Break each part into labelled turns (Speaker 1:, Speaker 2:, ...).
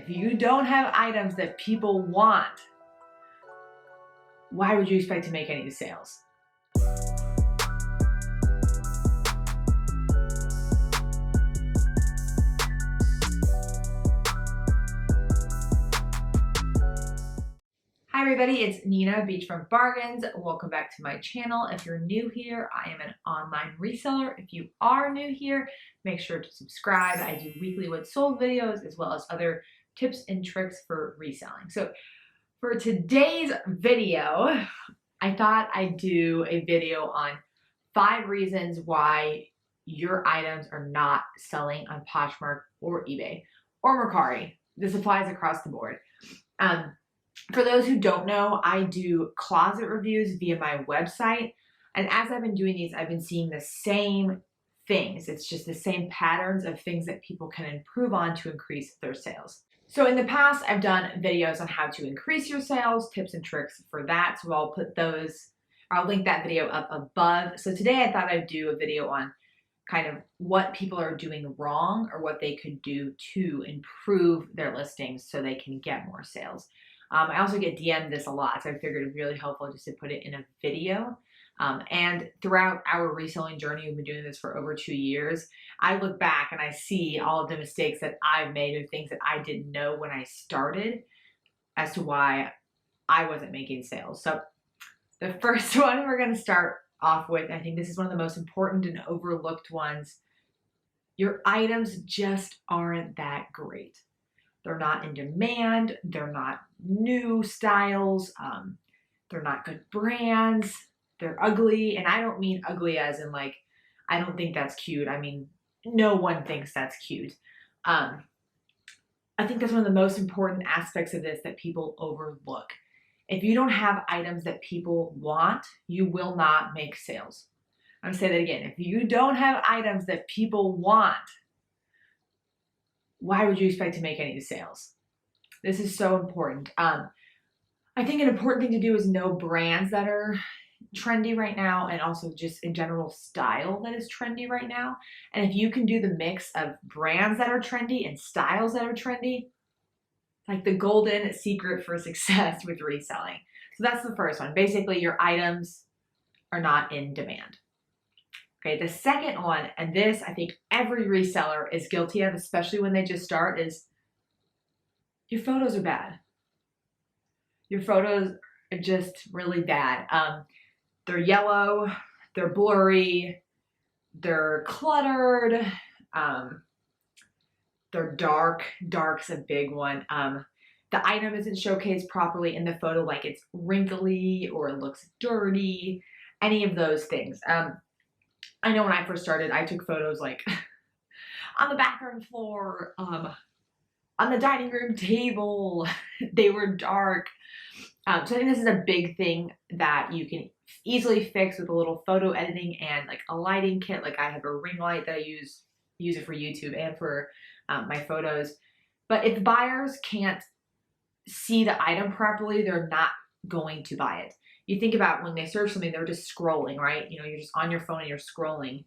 Speaker 1: If you don't have items that people want, why would you expect to make any sales? Hi everybody, it's Nina, Beachfront Bargains. Welcome back to my channel. If you're new here, I am an online reseller. If you are new here, make sure to subscribe. I do weekly what's sold videos as well as other tips and tricks for reselling. So for today's video, I thought I'd do a video on 5 reasons why your items are not selling on Poshmark or eBay or Mercari. This applies across the board. For those who don't know, I do closet reviews via my website. And as I've been doing these, I've been seeing the same things. It's just the same patterns of things that people can improve on to increase their sales. So in the past, I've done videos on how to increase your sales, tips and tricks for that. So I'll link that video up above. So today I thought I'd do a video on kind of what people are doing wrong or what they could do to improve their listings so they can get more sales. I also get DM'd this a lot, so I figured it'd be really helpful just to put it in a video. And throughout our reselling journey, we've been doing this for over 2 years, I look back and I see all of the mistakes that I've made or things that I didn't know when I started as to why I wasn't making sales. So the first one we're going to start off with, I think this is one of the most important and overlooked ones. Your items just aren't that great. They're not in demand, they're not new styles, they're not good brands, they're ugly, and I don't mean ugly as in like, I don't think that's cute. I mean, no one thinks that's cute. I think that's one of the most important aspects of this that people overlook. If you don't have items that people want, you will not make sales. I'm gonna say that again. If you don't have items that people want, why would you expect to make any sales? This is so important. I think an important thing to do is know brands that are trendy right now and also just in general style that is trendy right now. And if you can do the mix of brands that are trendy and styles that are trendy, like the golden secret for success with reselling. So that's the first one. Basically, your items are not in demand. Okay, the second one, and this I think every reseller is guilty of, especially when they just start, is your photos are bad. Your photos are just really bad. They're yellow, they're blurry, they're cluttered, they're dark. Dark's a big one. The item isn't showcased properly in the photo, like it's wrinkly or it looks dirty, any of those things. I know when I first started, I took photos like on the bathroom floor, on the dining room table. They were dark. So I think this is a big thing that you can easily fix with a little photo editing and like a lighting kit. Like I have a ring light that I use it for YouTube and for my photos. But if buyers can't see the item properly, they're not going to buy it. You think about when they search something, they're just scrolling, right? You know, you're just on your phone and you're scrolling.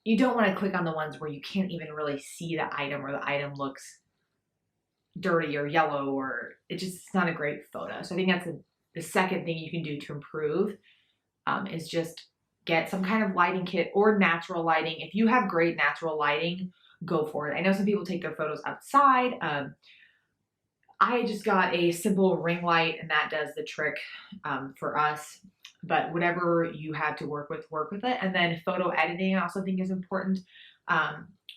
Speaker 1: You don't want to click on the ones where you can't even really see the item or the item looks dirty or yellow or it's not a great photo. So I think that's the second thing you can do to improve is just get some kind of lighting kit or natural lighting. If you have great natural lighting, go for it. I know some people take their photos outside. I just got a simple ring light and that does the trick for us, but whatever you have to work with it. And then photo editing I also think is important.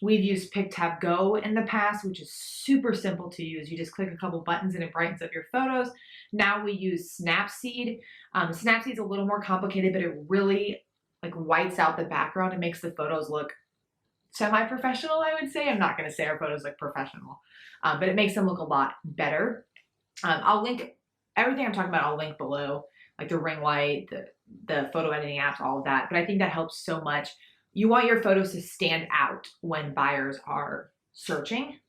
Speaker 1: We've used PicTab Go in the past, which is super simple to use. You just click a couple buttons and it brightens up your photos. Now we use Snapseed. Snapseed's a little more complicated, but it really like whites out the background and makes the photos look semi-professional, I would say. I'm not going to say our photos look professional, but it makes them look a lot better. I'll link everything I'm talking about. I'll link below, like the ring light, the photo editing apps, all of that. But I think that helps so much. You want your photos to stand out when buyers are searching.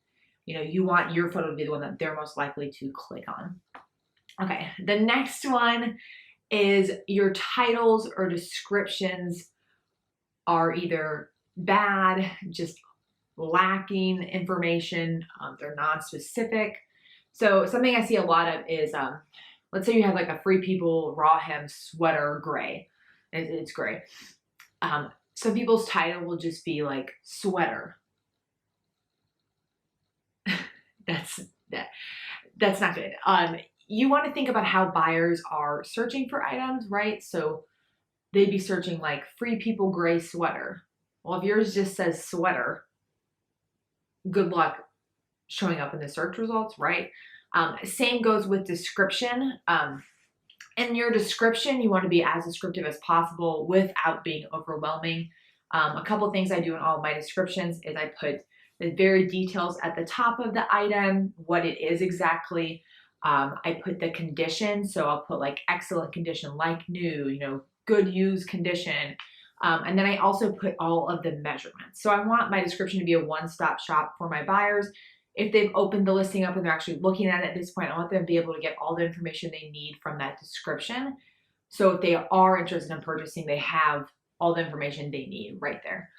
Speaker 1: You know, you want your photo to be the one that they're most likely to click on. Okay, the next one is your titles or descriptions are either bad, just lacking information. They're non-specific. So something I see a lot of is, let's say you have like a Free People raw hem sweater gray. It's gray. Some people's title will just be like sweater. That's not good. You want to think about how buyers are searching for items, right? So they'd be searching like Free People gray sweater. Well, if yours just says sweater, good luck showing up in the search results, right? Same goes with description. In your description, you want to be as descriptive as possible without being overwhelming. A couple things I do in all of my descriptions is I put the very details at the top of the item, what it is exactly. I put the condition, so I'll put like excellent condition, like new, good used condition. And then I also put all of the measurements. So I want my description to be a one-stop shop for my buyers. If they've opened the listing up and they're actually looking at it at this point, I want them to be able to get all the information they need from that description. So if they are interested in purchasing, they have all the information they need right there.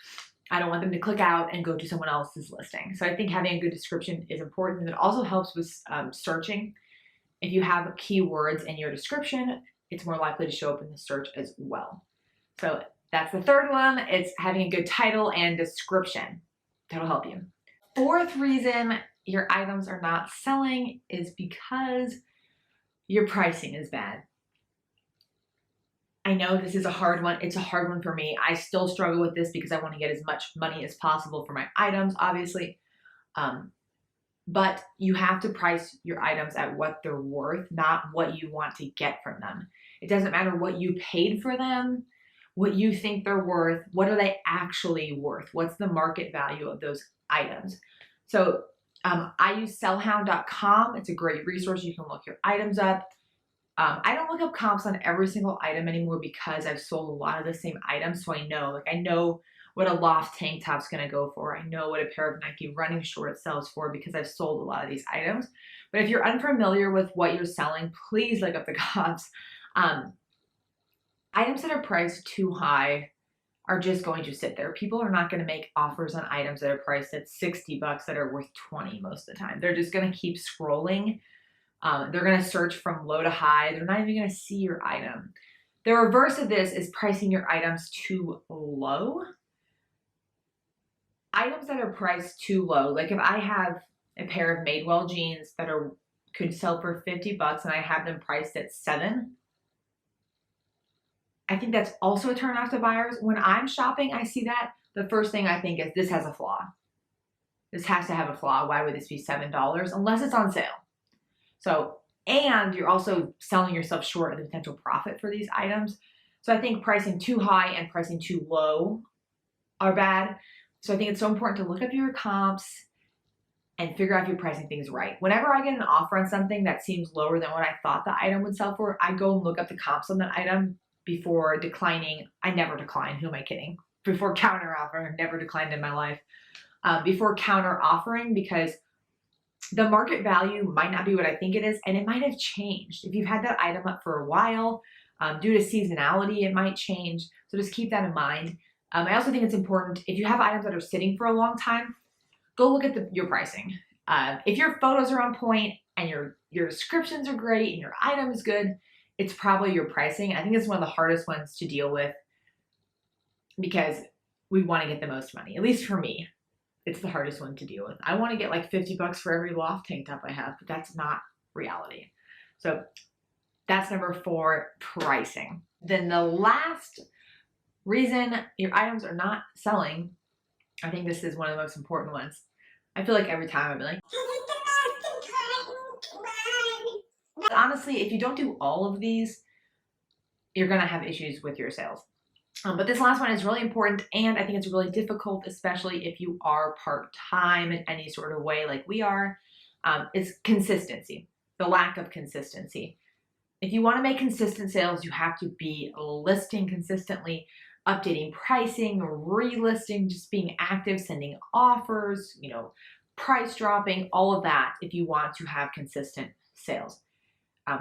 Speaker 1: I don't want them to click out and go to someone else's listing. So I think having a good description is important. And it also helps with searching. If you have keywords in your description, it's more likely to show up in the search as well. So that's the third one. It's having a good title and description. That'll help you. Fourth reason your items are not selling is because your pricing is bad. I know this is a hard one. It's a hard one for me. I still struggle with this because I want to get as much money as possible for my items, obviously. But you have to price your items at what they're worth, not what you want to get from them. It doesn't matter what you paid for them, what you think they're worth, what are they actually worth? What's the market value of those items? So I use sellhound.com. It's a great resource. You can look your items up. I don't look up comps on every single item anymore because I've sold a lot of the same items. So I know what a loft tank top's gonna go for. I know what a pair of Nike running shorts sells for because I've sold a lot of these items. But if you're unfamiliar with what you're selling, please look up the comps. Items that are priced too high are just going to sit there. People are not going to make offers on items that are priced at $60 that are worth 20 most of the time. They're just going to keep scrolling. They're going to search from low to high. They're not even going to see your item. The reverse of this is pricing your items too low. Items that are priced too low, like if I have a pair of Madewell jeans that could sell for $50 and I have them priced at $7, I think that's also a turn off to buyers. When I'm shopping, I see that. The first thing I think is this has a flaw. This has to have a flaw. Why would this be $7? Unless it's on sale. So, and you're also selling yourself short of the potential profit for these items. So I think pricing too high and pricing too low are bad. So I think it's so important to look up your comps and figure out if you're pricing things right. Whenever I get an offer on something that seems lower than what I thought the item would sell for, I go and look up the comps on that item before declining. I never decline. Who am I kidding? Before counter offer, I've never declined in my life. Before counter offering, because the market value might not be what I think it is, and it might have changed. If you've had that item up for a while, due to seasonality, it might change. So just keep that in mind. I also think it's important, if you have items that are sitting for a long time, go look at your pricing. If your photos are on point and your descriptions are great and your item is good, it's probably your pricing. I think it's one of the hardest ones to deal with because we want to get the most money. At least for me, it's the hardest one to deal with. I want to get like $50 for every loft tank top I have, but that's not reality. So that's number 4, pricing. Then the last reason your items are not selling, I think this is one of the most important ones. I feel like every time I'd be like, honestly, if you don't do all of these, you're going to have issues with your sales. But this last one is really important, and I think it's really difficult, especially if you are part-time in any sort of way like we are, is consistency, the lack of consistency. If you want to make consistent sales, you have to be listing consistently, updating pricing, relisting, just being active, sending offers, price dropping, all of that if you want to have consistent sales.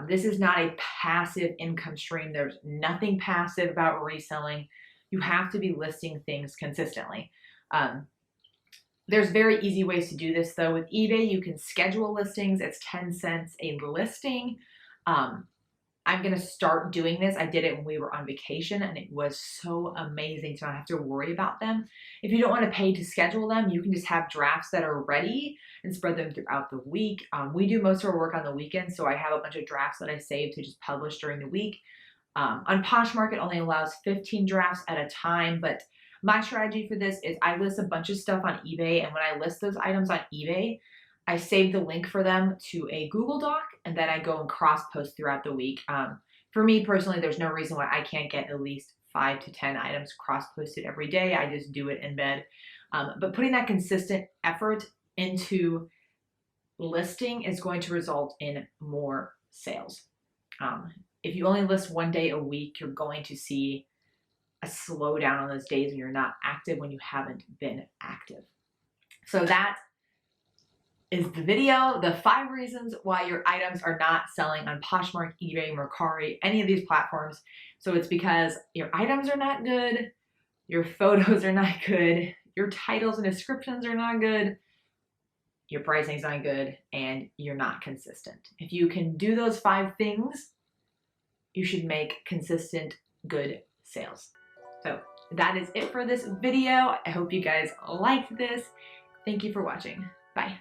Speaker 1: This is not a passive income stream. There's nothing passive about reselling. You have to be listing things consistently. There's very easy ways to do this though. With eBay, you can schedule listings. It's 10 cents a listing. I'm going to start doing this. I did it when we were on vacation and it was so amazing to not have to worry about them. If you don't want to pay to schedule them, you can just have drafts that are ready and spread them throughout the week. We do most of our work on the weekend, so I have a bunch of drafts that I save to just publish during the week. On Poshmark, it only allows 15 drafts at a time, but my strategy for this is I list a bunch of stuff on eBay, and when I list those items on eBay, I save the link for them to a Google Doc, and then I go and cross-post throughout the week. For me personally, there's no reason why I can't get at least 5 to 10 items cross-posted every day. I just do it in bed. But putting that consistent effort into listing is going to result in more sales. If you only list one day a week, you're going to see a slowdown on those days when you're not active, when you haven't been active. So that is the video, the 5 reasons why your items are not selling on Poshmark, eBay, Mercari, any of these platforms. So it's because your items are not good, your photos are not good, your titles and descriptions are not good, your pricing is not good, and you're not consistent. If you can do those 5 things, you should make consistent, good sales. So that is it for this video. I hope you guys liked this. Thank you for watching. Bye.